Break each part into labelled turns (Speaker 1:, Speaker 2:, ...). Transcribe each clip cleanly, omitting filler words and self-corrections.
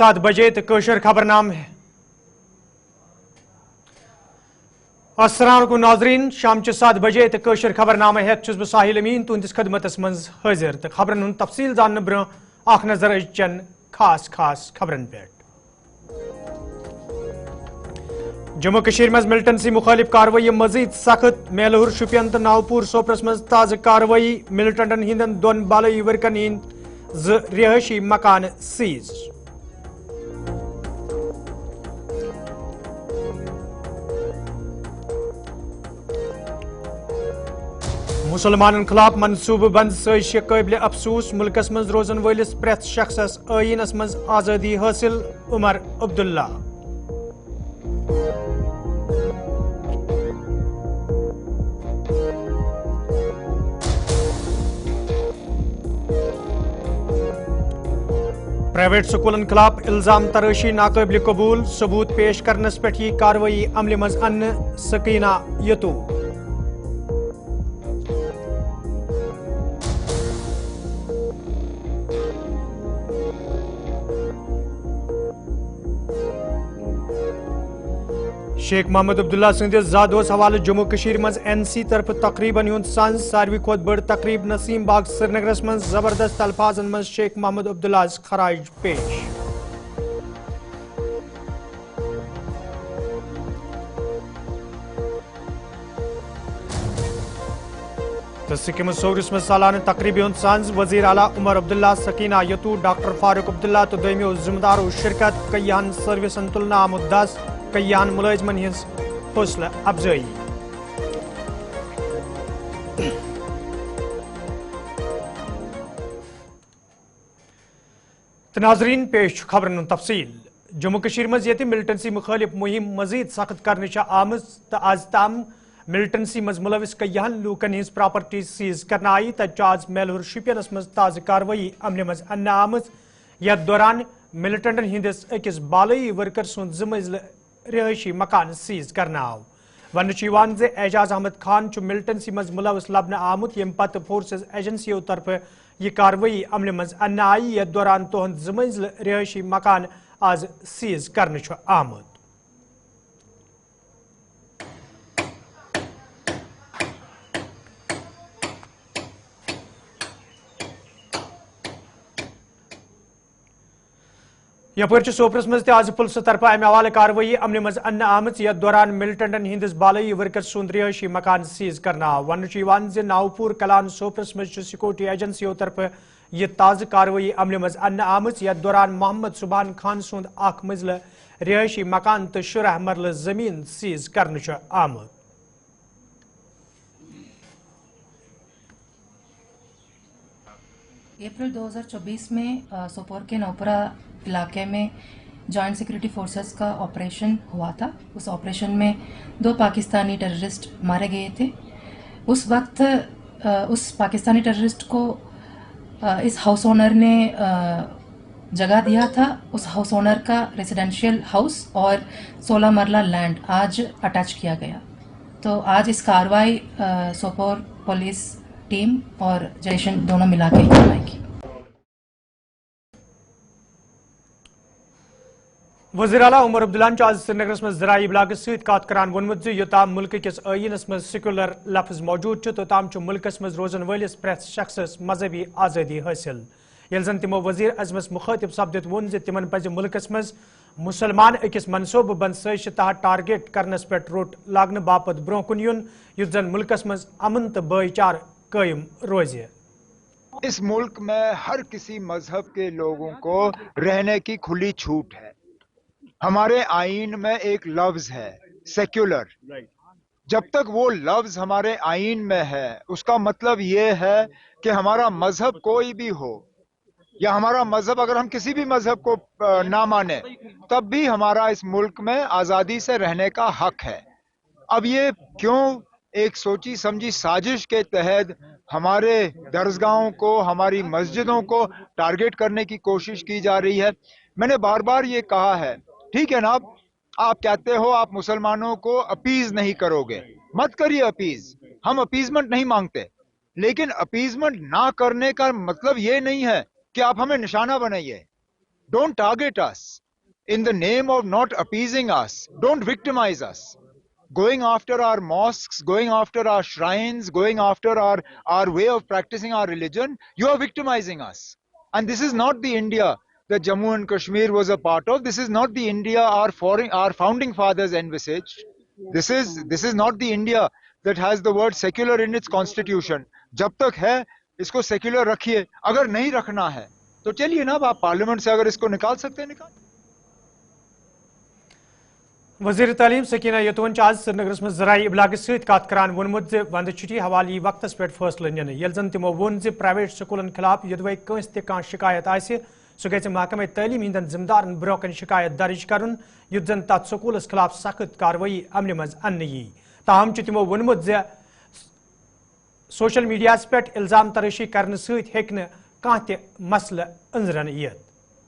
Speaker 1: 7 बजे तो कशर खबरनाम है। अस्सलाम नाजरीन, शाम 7 बजे तो कशर खबरनामा है बह साहिल अमीन तुंदिस खदमतस मज हाजिर तो खबरन हुंद तफसील जानने ब्रोह आख नजर चन खास खास खबरन पे। जम्मू कश्मीर मज मिलिटेंसी मुखालिफ कार्रवाई मजीद सख्त। मेलहुर शुपियन तो नावपुर सोपरस मज ताज़ कार्रवाई। मिलिटेंटन हिंदन दोन बालई वर्कन हिंद रिहायशी मकान सीज। मुसलमानन खिलाफ मनसूबह बंद साजिश काबिल अफसूस। मुल्कस मज रोजन वलिस प्रेथ शख्सस आईनस मज आजादी हासिल। उमर अब्दुल्ला। प्राइवेट स्कूलन खिलाफ इल्जाम तराशी नाकाबिल कबूल। सबूत पेश करनस पे ही कार्रवाई अमल मज अन्न। सकीना यतू। शेख मोहम्मद अब्दुल्ला सदिस जादोस हवाले जम्मू कश्मीर मज NC तरफ तकरीबन हुंद सांझ। सारवी खोत बड़ तकरीब नसीम बाग श्रीनगरस मज जबरदस्त अल्फाजन मज शेख मोहम्मद अब्दुल्ला खराज पेश। तो सिक्किम सोगरस मज सालाना तकरीब हुंद सांझ। वजीर आला उमर अब्दुल्ला, सकीना यतू, डॉक्टर फारूक अब्दुल्ला तो दोमियो जिम्मेदारों शिरकत। कयान सर्विसन तुलना मुद्दास। कयान मुलाजमन हिंस हौसला अफजाई। नाजरीन पेश खबरन तफसील। जम्मू कश्मीर मज ये मिलिटेंसी मुखालिफ मुहिम मजीद सख्त करने आमज तो आज तम मिलिटेंसी मज मुलविस कयान लूकन हिंस प्रॉपर्टी सीज करना आई। तो आज मेलहुर शुपियनस मज ताज़ कार्रवाई अमल मज अन्न आमज। यथ दौरान मिलिटेंटन हिंदिस अकिस बालई वर्कर सुंद जिम्मेज रिहायशी मकान सीज करना आव। वन एजाज अहमद खान मिलिटेंसी मज मुलविस लबन आमुत यम पत फोर्सेस एजेंसियों तरफ यह कार्रवाई अमल मज अन्न आई। यथ दौरान तुहद जिम्मेज रिहायशी मकान आज सीज करने आमुत। यपर सोपरस मज आज पुलिस तरफ अमे हवाले कार्रवाई अमल मज अन्न आमच। यथ दौरान मिलिटेंटन हिंदिस बालई वर्कर सुंद रिहायशी मकान सीज करना आव। वन नावपुर कलान सोपरस मज सिक्योरिटी एजेंसियों तरफ यह ताज़ कार्रवाई अमल मज अन्न आमच। यथ दौरान मोहम्मद सुबहान खान सुंद अख मंजिल रिहायशी मकान तो शुरह मरल जमीन सीज करने आमुत।
Speaker 2: अप्रैल 2024 में सोपोर के नौपरा इलाके में जॉइंट सिक्योरिटी फोर्सेस का ऑपरेशन हुआ था। उस ऑपरेशन में 2 पाकिस्तानी टेररिस्ट मारे गए थे। उस वक्त उस पाकिस्तानी टेररिस्ट को इस हाउस ओनर ने जगह दिया था। उस हाउस ओनर का रेजिडेंशियल हाउस और 16 मरला लैंड आज अटैच किया गया। तो आज इस कार्रवाई सोपोर पुलिस टीम और जैशन दोनों मिला के करवाएगी।
Speaker 1: वज़ीर आला उमर अब्दुल्ला आज श्रीनगर में ज़राई इबलाग सत कत करान वोनमुत योताम मुल्क किस आईनस मज सेक्युलर लफ्ज मौजूद तोताम मुल्कस मज रोजन वलिस प्रेथ शख्सस मजहबी आज़ादी हासिल। यह जन तिमो वज़ीर अजमस मुखातिब सपदित वोन तिमन पज मुल्कस मज मुसलमान अकिस मनसूब बंद साजिश तहत टारगेट करनस पे रोट लागन बापत ब्रोह कुन युन युथ जन मुल्कस मज अमन तो भाईचार कायम रोजे।
Speaker 3: इस मुल्क में हर किसी मजहब के लोगों को रहने की खुली छूट है। हमारे आईन में एक लफ्ज है सेक्युलर। जब तक वो लफ्ज हमारे आईन में है उसका मतलब ये है कि हमारा मजहब कोई भी हो या हमारा मजहब अगर हम किसी भी मजहब को ना माने तब भी हमारा इस मुल्क में आज़ादी से रहने का हक है। अब ये क्यों एक सोची समझी साजिश के तहत हमारे दरसगाहों को, हमारी मस्जिदों को टारगेट करने की कोशिश की जा रही है। मैंने बार बार ये कहा है, ठीक है ना, आप कहते हो आप मुसलमानों को अपीज नहीं करोगे, मत करिए अपीज, हम अपीजमेंट नहीं मांगते। लेकिन अपीजमेंट ना करने का मतलब ये नहीं है कि आप हमें निशाना बनाइए। Don't target us in the name of not appeasing us. Don't victimize us. Going after our mosques, going after our shrines, going after our way of practicing our religion, you are victimizing us. And this is not the India that Jammu and Kashmir was a part of. This is not the India our founding fathers envisaged. This is not the India that has the word secular in its constitution. जब तक है इसको secular रखिए, अगर नहीं रखना है तो चलिए ना, आप पार्लियामेंट से अगर इसको निकाल सकते हैं निकाल.
Speaker 1: वजीर तालीम सकीना यतून आज श्रीनगर में ज़राई इबलाग सत करान वोनमुत वंद छुट्टी हवाली वक्त पे फैसले निन यल जन तमो वोन प्राइवेट स्कूलन खिलाफ यदवे कंस तह शिकायत आसि सह गई महकमे तालीम हंदन जिम्मेदारन ब्रोकन शिकायत दर्ज करन युत जन तथ स्कूलस खिलाफ सख्त कार्रवाई अमल मज अन्न यी ताहम तमो वोनमुत सोशल मीडिया पे इल्जाम तराशी करने सत हेक्न कां ते मसले अंजरन यत.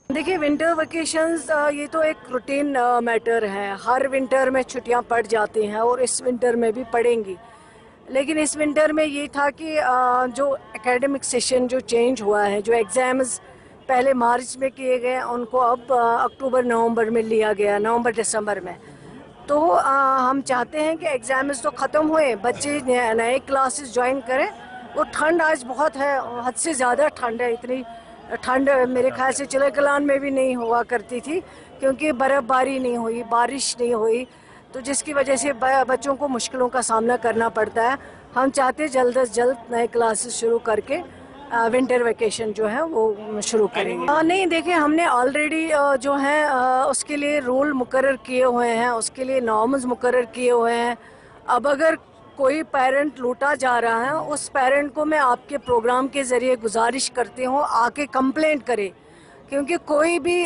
Speaker 4: देखिए, विंटर वेकेशंस ये तो एक रूटीन मैटर है. हर विंटर में छुट्टियां पड़ जाती हैं और इस विंटर में भी पड़ेंगी. लेकिन इस विंटर में ये था कि जो एकेडमिक सेशन जो चेंज हुआ है, जो एग्ज़ाम्स पहले मार्च में किए गए उनको अब अक्टूबर नवंबर में लिया गया, नवंबर दिसंबर में. तो हम चाहते हैं कि एग्ज़ाम्स तो ख़त्म हुए, बच्चे नए क्लासेस ज्वाइन करें. वो ठंड आज बहुत है, हद से ज़्यादा ठंड है. इतनी ठंड मेरे ख्याल से चिले कलान में भी नहीं हुआ करती थी, क्योंकि बर्फ़बारी नहीं हुई, बारिश नहीं हुई, तो जिसकी वजह से बच्चों को मुश्किलों का सामना करना पड़ता है. हम चाहते जल्द से जल्द नए क्लासेस शुरू करके विंटर वेकेशन जो है वो शुरू करेंगे. नहीं, देखिए, हमने ऑलरेडी जो है उसके लिए रूल मुकर्रर किए हुए हैं, उसके लिए नॉर्म्स मुकर्रर किए हुए हैं. अब अगर कोई पेरेंट लूटा जा रहा है, उस पेरेंट को मैं आपके प्रोग्राम के ज़रिए गुजारिश करती हूँ आके कंप्लेंट करे, क्योंकि कोई भी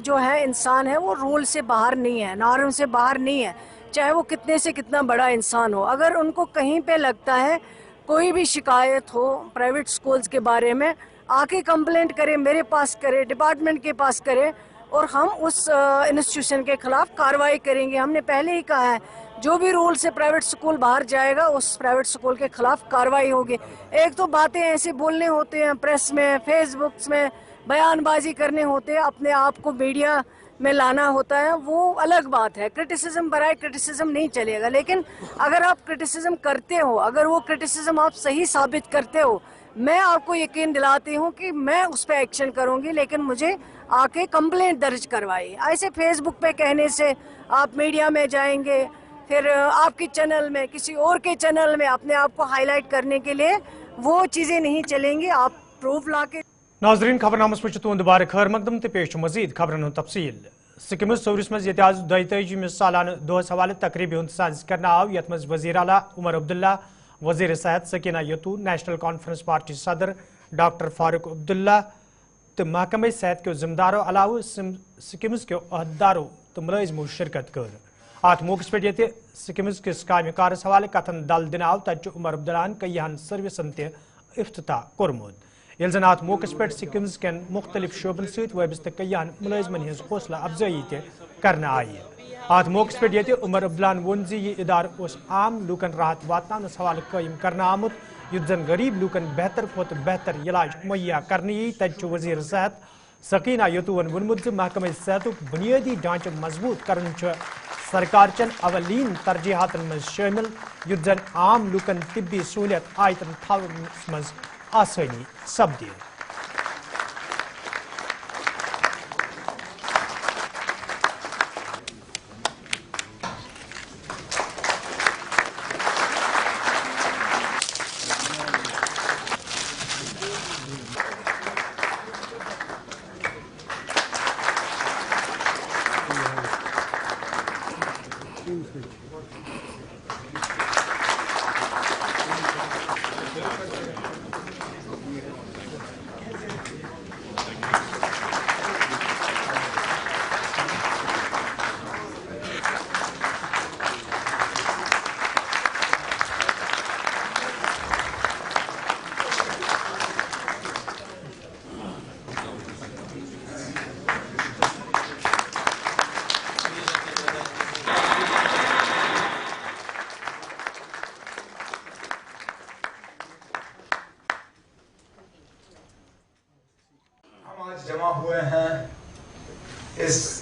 Speaker 4: जो है इंसान है वो रूल से बाहर नहीं है, नॉर्म से बाहर नहीं है, चाहे वो कितने से कितना बड़ा इंसान हो. अगर उनको कहीं पे लगता है कोई भी शिकायत हो प्राइवेट स्कूल्स के बारे में, आके कंप्लेंट करे, मेरे पास करे, डिपार्टमेंट के पास करे, और हम उस इंस्टीट्यूशन के खिलाफ कार्रवाई करेंगे. हमने पहले ही कहा है, जो भी रूल से प्राइवेट स्कूल बाहर जाएगा उस प्राइवेट स्कूल के खिलाफ कार्रवाई होगी. एक तो बातें ऐसे बोलने होते हैं प्रेस में, फेसबुक में बयानबाजी करने होते हैं, अपने आप को मीडिया में लाना होता है, वो अलग बात है. क्रिटिसिज्म बराए क्रिटिसिज्म नहीं चलेगा. लेकिन अगर आप क्रिटिसिज्म करते हो, अगर वो क्रिटिसिज्म आप सही साबित करते हो, मैं आपको यकीन दिलाती हूँ कि मैं उस पर एक्शन करूँगी. लेकिन मुझे आके कंप्लेंट दर्ज करवाई. ऐसे फेसबुक पे कहने से आप मीडिया में जाएंगे, फिर आपके चैनल में, किसी और के चैनल में अपने आप को हाईलाइट करने के लिए वो चीज़ें नहीं चलेंगी. आप प्रूफ ला के.
Speaker 1: नाजरीन, खबरनामस पे तुंद बार खैर मकदम तो पेश मजीद खबरन तफसील. सिक्किम सोरिस मज आज 22 सालाना दोहस हवाले तकरीबी हूं साज करना आव यथ मज वजीर आला उमर अब्दुल्ला, वजीर सेहत सकीना यतू, नेशनल कॉन्फ्रेंस पार्टी सदर डॉक्टर फारूक अब्दुल्ला तो महकमे सेहत के जिम्मेदारों अलावा सिक्किम्स के अहदेदारों तो मुलाजिमों शिरकत कर. अत मौके पे सिक्किम्स किस काम कारस हवाले कथन दल दिन आव तत उमर अब्दुल्लान कईहन सर्विसन ते इफ्तिताह कोरमुत. यल जन अत मौके पे सिक्किम्स के मुख्तलिफ शोबन सत वाबस्त कईहन मुलाजिमन हज हौसला अफजाई ते करने आई. अत मौके पे उमर अब्दुल्लान वोन यह इदार आम लूकन राहत वातनानस हवाले कायम करने आमुत युत जन गरीब लूकन बेहतर खोत बेहतर इलाज मुहैया करने यी. तत वजीर सेहत सकीना यतून वोनमुत महकमे सेहतुक बुनियादी ढांचे मजबूत करन सरकार चन अवलीन तरजीहातन मज शामिल युत जन आम लूकन तिब्बी सहूलियत आयतन थवनस मज आसानी सपदे.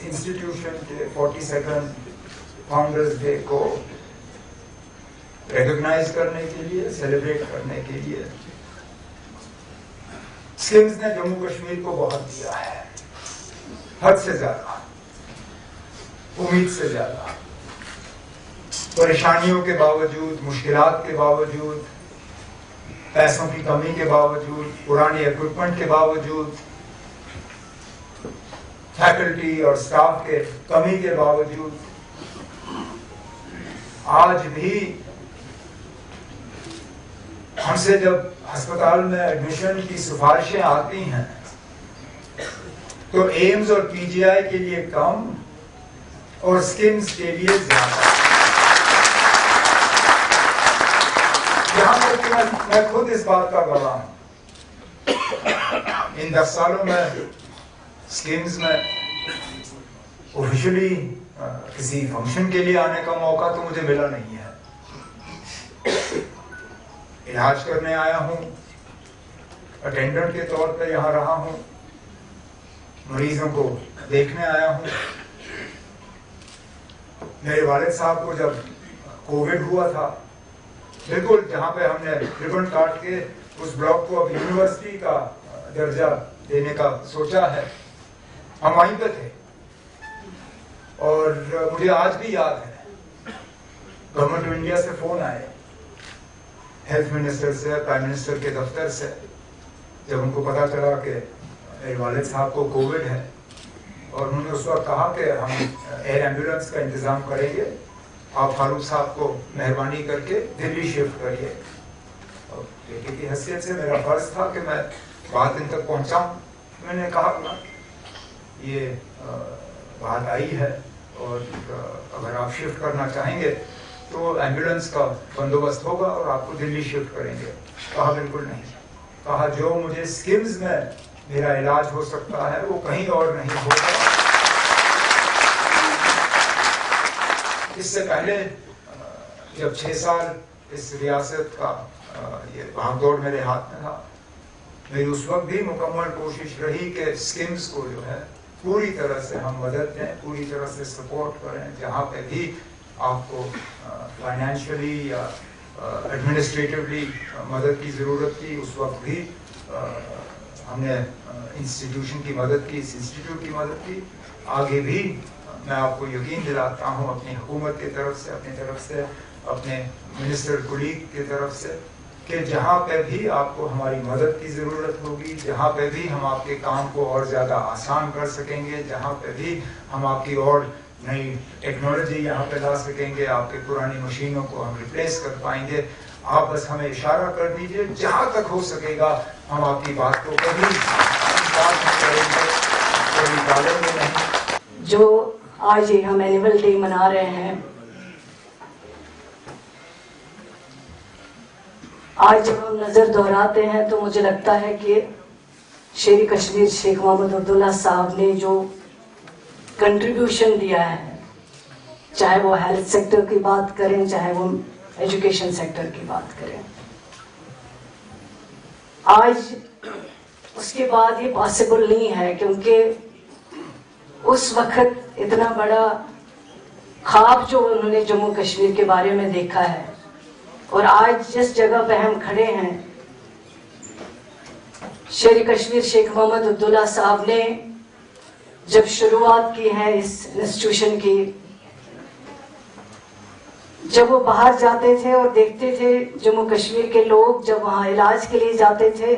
Speaker 3: इंस्टीट्यूशन के 42nd फाउंडर्स डे को रिकॉग्नाइज करने के लिए, सेलिब्रेट करने के लिए स्किम्स ने जम्मू कश्मीर को बहुत दिया है, हद से ज्यादा, उम्मीद से ज्यादा। परेशानियों के बावजूद, मुश्किलात के बावजूद, पैसों की कमी के बावजूद, पुराने इक्विपमेंट के बावजूद, फैकल्टी और स्टाफ के कमी के बावजूद, आज भी हमसे जब अस्पताल में एडमिशन की सिफारिशें आती हैं तो एम्स और पीजीआई के लिए कम और स्किम्स के लिए ज्यादा। यहां तक कि मैं खुद इस बात का गवाह हूं। इन 10 सालों में स्किम्स में ऑफिशियली किसी फंक्शन के लिए आने का मौका तो मुझे मिला नहीं है। इलाज करने आया हूं, अटेंडेंट के तौर पे यहां रहा हूं, मरीजों को देखने आया हूं। मेरे वालिद साहब को जब कोविड हुआ था, बिल्कुल जहां पे हमने रिबन काट के उस ब्लॉक को अब यूनिवर्सिटी का दर्जा देने का सोचा है, हम वहीं पे थे। और मुझे आज भी याद है, गवर्नमेंट ऑफ इंडिया से फोन आए, हेल्थ मिनिस्टर से, प्राइम मिनिस्टर के दफ्तर से, जब उनको पता चला कि मेरे वालिद साहब को कोविड है, और उन्होंने उस वक्त कहा कि हम एयर एम्बुलेंस का इंतजाम करेंगे, आप फारूक साहब को मेहरबानी करके दिल्ली शिफ्ट करिए। और बेटे की हैसियत से मेरा फर्ज था कि मैं बात इन तक पहुंचाऊं। मैंने कहा ये बात आई है और अगर आप शिफ्ट करना चाहेंगे तो एम्बुलेंस का बंदोबस्त होगा और आपको दिल्ली शिफ्ट करेंगे। कहा बिल्कुल नहीं। कहा जो मुझे स्किम्स में मेरा इलाज हो सकता है वो कहीं और नहीं होगा। इससे पहले जब 6 साल इस रियासत का ये भागदौड़ मेरे हाथ में था, मेरी उस वक्त भी मुकम्मल कोशिश रही कि स्किम्स को जो है पूरी तरह से हम मदद दें, पूरी तरह से सपोर्ट करें। जहाँ पे भी आपको फाइनेंशियली या एडमिनिस्ट्रेटिवली मदद की ज़रूरत थी, उस वक्त भी हमने इंस्टीट्यूशन की मदद की, इस इंस्टीट्यूट की मदद की। आगे भी मैं आपको यकीन दिलाता हूँ अपनी हुकूमत की तरफ से, अपनी तरफ से, अपने मिनिस्टर कुलीग की तरफ से, कि जहाँ पे भी आपको हमारी मदद की ज़रूरत होगी, जहाँ पे भी हम आपके काम को और ज़्यादा आसान कर सकेंगे, जहाँ पे भी हम आपकी और नई टेक्नोलॉजी यहाँ पे ला सकेंगे, आपके पुरानी मशीनों को हम रिप्लेस कर पाएंगे, आप बस हमें इशारा कर दीजिए। जहाँ तक हो सकेगा हम आपकी बात को कभी बात नहीं करेंगे, कभी टालेंगे नहीं।
Speaker 4: जो आज ये हम एनुअल डे मना रहे हैं, आज जब हम नजर दोहराते हैं तो मुझे लगता है कि शेर कश्मीर शेख मोहम्मद अब्दुल्ला साहब ने जो कंट्रीब्यूशन दिया है, चाहे वो हेल्थ सेक्टर की बात करें, चाहे वो एजुकेशन सेक्टर की बात करें, आज उसके बाद ये पॉसिबल नहीं है, क्योंकि उस वक्त इतना बड़ा ख्वाब जो उन्होंने जम्मू कश्मीर के बारे में देखा है, और आज जिस जगह पे हम खड़े हैं, शेर कश्मीर शेख मोहम्मद अब्दुल्ला साहब ने जब शुरुआत की है इस इंस्टीट्यूशन की, जब वो बाहर जाते थे और देखते थे जम्मू कश्मीर के लोग जब वहाँ इलाज के लिए जाते थे,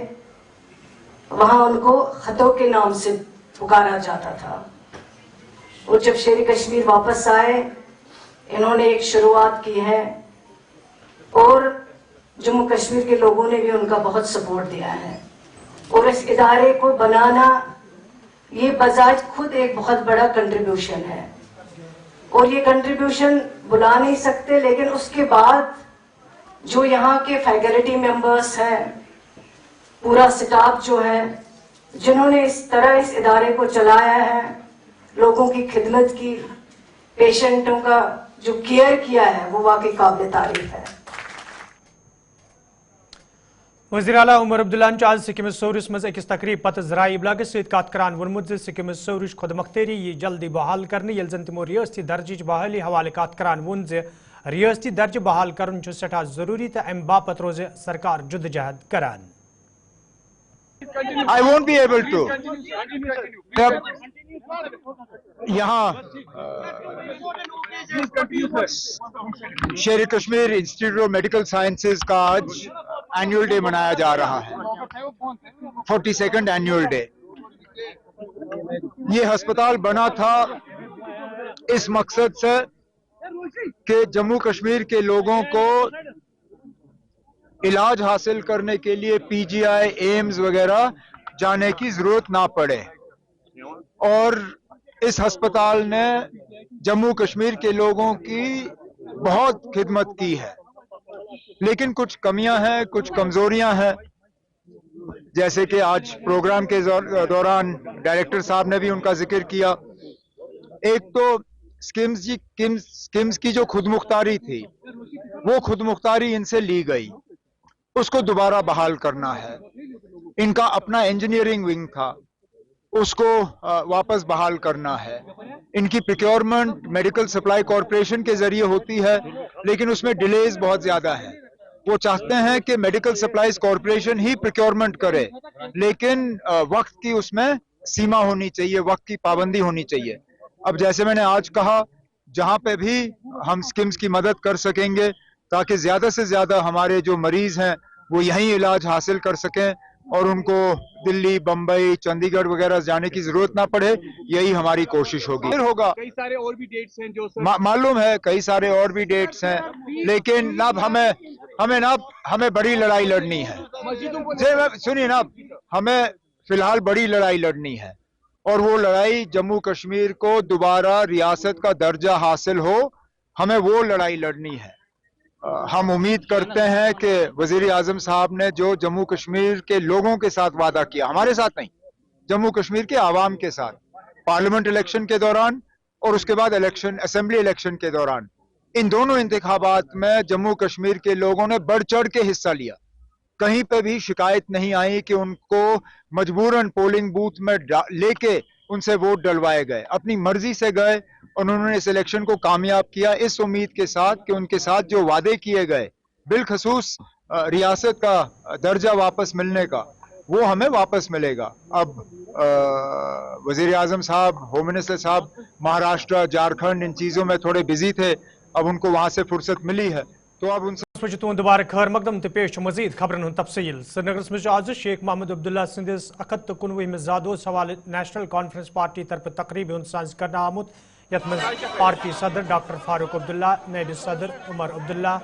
Speaker 4: वहाँ उनको खतों के नाम से पुकारा जाता था। और जब शेर कश्मीर वापस आए, इन्होंने एक शुरुआत की है और जम्मू कश्मीर के लोगों ने भी उनका बहुत सपोर्ट दिया है। और इस इदारे को बनाना ये बजाज खुद एक बहुत बड़ा कंट्रीब्यूशन है, और ये कंट्रीब्यूशन बुला नहीं सकते, लेकिन उसके बाद जो यहाँ के फैकल्टी मेंबर्स हैं, पूरा स्टाफ जो है, जिन्होंने इस तरह इस इदारे को चलाया है, लोगों की खिदमत की, पेशेंटों का जो केयर किया है, वो वाकई काबिल तारीफ है।
Speaker 1: وزیر اعلیٰ عمر عبداللہ آز سکمز سورس مز اکس تقریب پتہ ذرائع ابلاغ ست کت کران وونمت سکمز سورش خود مختاری یہ جلدی بحال کرنے یل زن تمو ریاستی درجہ بحالی حوالہ کت کران وون ریاستی درجہ بحال کرن سٹھا ضروری تو ام باپت روز سرکار جدوجہد کران.
Speaker 3: I won't be able to. یہاں شیر Kashmir institute of medical sciences کا آج اینیول ڈے منایا جا رہا ہے, 42nd اینیول ڈے. یہ ہسپتال بنا تھا اس مقصد سے کہ جموں کشمیر کے لوگوں کو علاج حاصل کرنے کے لیے پی جی آئی, ایمز وغیرہ جانے کی ضرورت نہ پڑے, اور اس ہسپتال نے جموں کشمیر کے لوگوں کی بہت خدمت کی ہے. لیکن کچھ کمیاں ہیں, کچھ کمزوریاں ہیں, جیسے کہ آج پروگرام کے دوران ڈائریکٹر صاحب نے بھی ان کا ذکر کیا. ایک تو سکمز کی جو خود مختاری تھی وہ خود مختاری ان سے لی گئی, اس کو دوبارہ بحال کرنا ہے. ان کا اپنا انجینئرنگ ونگ تھا, اس کو واپس بحال کرنا ہے. ان کی پروکیورمنٹ میڈیکل سپلائی کارپوریشن کے ذریعے ہوتی ہے, لیکن اس میں ڈیلیز بہت زیادہ ہیں. وہ چاہتے ہیں کہ میڈیکل سپلائیز کارپوریشن ہی پروکیورمنٹ کرے, لیکن وقت کی اس میں سیما ہونی چاہیے, وقت کی پابندی ہونی چاہیے. اب جیسے میں نے آج کہا, جہاں پہ بھی ہم سکمز کی مدد کر سکیں گے تاکہ زیادہ سے زیادہ ہمارے جو مریض ہیں وہ یہیں علاج حاصل کر سکیں اور ان کو دلی, بمبئی, چندی گڑھ وغیرہ جانے کی ضرورت نہ پڑے, یہی ہماری کوشش ہوگی. ہوگا کئی سارے اور بھی ڈیٹس ہیں جو معلوم ہے, کئی سارے اور بھی ڈیٹس ہیں, لیکن اب ہمیں بڑی لڑائی لڑنی ہے. سنیے نا, ہمیں فی الحال بڑی لڑائی لڑنی ہے, اور وہ لڑائی جموں کشمیر کو دوبارہ ریاست کا درجہ حاصل ہو, ہمیں وہ لڑائی لڑنی ہے. ہم امید کرتے ہیں کہ وزیر اعظم صاحب نے جو جموں کشمیر کے لوگوں کے ساتھ وعدہ کیا, ہمارے ساتھ نہیں, جموں کشمیر کے عوام کے ساتھ, پارلیمنٹ الیکشن کے دوران اور اس کے بعد اسمبلی الیکشن کے دوران, ان دونوں انتخابات میں جموں کشمیر کے لوگوں نے بڑھ چڑھ کے حصہ لیا. کہیں پہ بھی شکایت نہیں آئی کہ ان کو مجبوراً پولنگ بوتھ میں لے کے ان سے ووٹ ڈلوائے گئے. اپنی مرضی سے گئے, انہوں نے اس الیکشن کو کامیاب کیا, اس امید کے ساتھ کہ ان کے ساتھ جو وعدے کیے گئے, بالخصوص ریاست کا درجہ واپس ملنے کا, وہ ہمیں واپس ملے گا. اب وزیر اعظم صاحب, ہوم منسٹر صاحب مہاراشٹر, جھارکھنڈ ان چیزوں میں تھوڑے بزی تھے, اب ان کو وہاں سے فرصت ملی ہے تو اب ان سے
Speaker 1: تہد دوبارہ خیر مقدم تو پیش مزید خبرن ہند تفصیل. سرینگر مز آز شیخ محمد عبداللہ سندس 119 زادوس حوالہ نیشنل کانفرنس پارٹی طرف تقریب ہند ساز کرنا آمت, یت مز پارٹی صدر ڈاکٹر فاروق عبداللہ, نائب صدر عمر عبداللہ,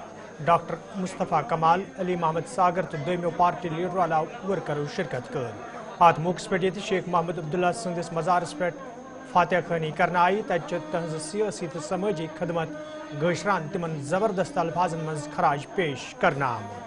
Speaker 1: ڈاکٹر مصطفیٰ کمال, علی محمد ساگر تو دویمو پارٹی لیڈرو علاوہ ورکرو شرکت کر. ات موقع پہ یہ شیخ محمد عبداللہ سندس مزارس پہ فاتح خانی کرنا آئی, تہ تہذ سیاسی تو سماجی خدمت گشران تمن زبردست الفاظن مز خراج پیش کرنا آمد.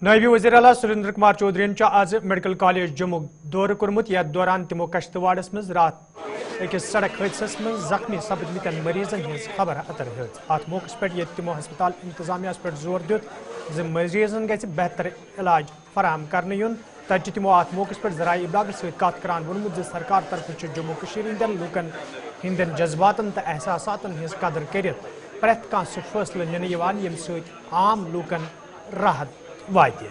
Speaker 1: نائب وزیر اعلیٰ سریندر کمار چودھرین آز میڈیکل کالج جموں دور کورمت, یتھ دوران تمو کشتواڑس مز رات اکس سڑک حادثس من زخمی سپدمتن مریضن ہز خبر اتر ہز. ات موقع پہ یہ تمو ہسپتال انتظامیہ پہ زور دیت مریضن گژھِ بہتر علاج فراہم کرنے یون. تجہ تمو ات موقع پہ ذرائع ابلاغ ست کت کران وونمت سرکار طرف جموں کشمیر ہندین لوکن ہندین جذباتن تو احساساتن ہز قدر کرت پریت کان سہ فیصلہ ننہ یوان یم ست عام لوکن راحت واتہ.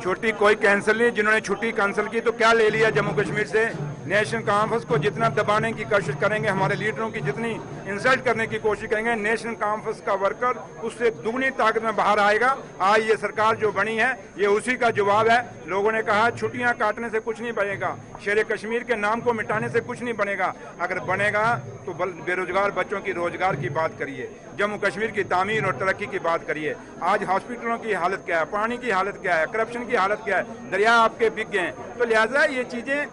Speaker 5: چھٹی کوئی کینسل نہیں, جنہوں نے چھٹی کینسل کی تو کیا لے لیا جموں کشمیر سے, نیشنل کانفرنس کو جتنا دبانے کی کوشش کریں گے, ہمارے لیڈروں کی جتنی انسلٹ کرنے کی کوشش کریں گے, نیشنل کانفرنس کا ورکر اس سے دگنی طاقت میں باہر آئے گا. آج یہ سرکار جو بنی ہے یہ اسی کا جواب ہے. لوگوں نے کہا چھٹیاں کاٹنے سے کچھ نہیں بنے گا, شیر کشمیر کے نام کو مٹانے سے کچھ نہیں بنے گا. اگر بنے گا تو بے روزگار بچوں کی روزگار کی بات کریے, جموں کشمیر کی تعمیر اور ترقی کی بات کریے. آج ہاسپٹلوں کی حالت کیا ہے, پانی کی حالت کیا ہے, کرپشن کی حالت کیا ہے, دریا آپ کے بک گئے ہیں. تو لہٰذا یہ چیزیں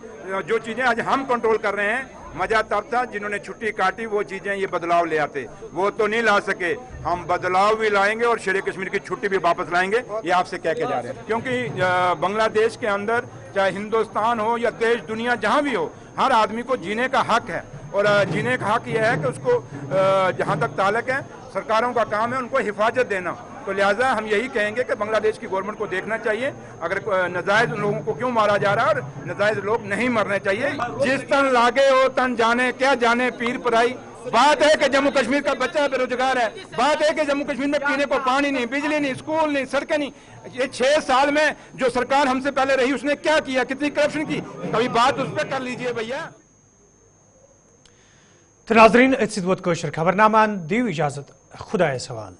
Speaker 5: جو چیزیں آج ہم کنٹرول کر رہے ہیں, مزہ تب تھا جنہوں نے چھٹی کاٹی وہ چیزیں یہ بدلاؤ لے آتے, وہ تو نہیں لا سکے. ہم بدلاؤ بھی لائیں گے اور شیر کشمیر کی چھٹی بھی واپس لائیں گے, یہ آپ سے کہہ کے جا رہے ہیں. کیونکہ بنگلہ دیش کے اندر چاہے ہندوستان ہو یا دیش دنیا جہاں بھی ہو, ہر آدمی کو جینے کا حق ہے. اور جینے کا حق یہ ہے کہ اس کو جہاں تک تعلق ہے سرکاروں کا کام ہے ان کو حفاظت دینا. تو لہٰذا ہم یہی کہیں گے کہ بنگلہ دیش کی گورنمنٹ کو دیکھنا چاہیے اگر ناجائز لوگوں کو کیوں مارا جا رہا ہے, اور ناجائز لوگ نہیں مرنے چاہیے. جس تن لاگے ہو تن جانے, کیا جانے پیر پرائی. بات ہے کہ جموں کشمیر کا بچہ بے روزگار ہے, بات ہے کہ جموں کشمیر میں پینے کو پانی نہیں, بجلی نہیں, اسکول نہیں, سڑکیں نہیں. یہ 6 سال میں جو سرکار ہم سے پہلے رہی اس نے کیا کیا, کتنی کرپشن کی, کبھی بات اس پہ کر لیجئے بھیا.
Speaker 1: تو ناظرین اتھ ووت خبر نامہ دیو اجازت, خدائے سوال.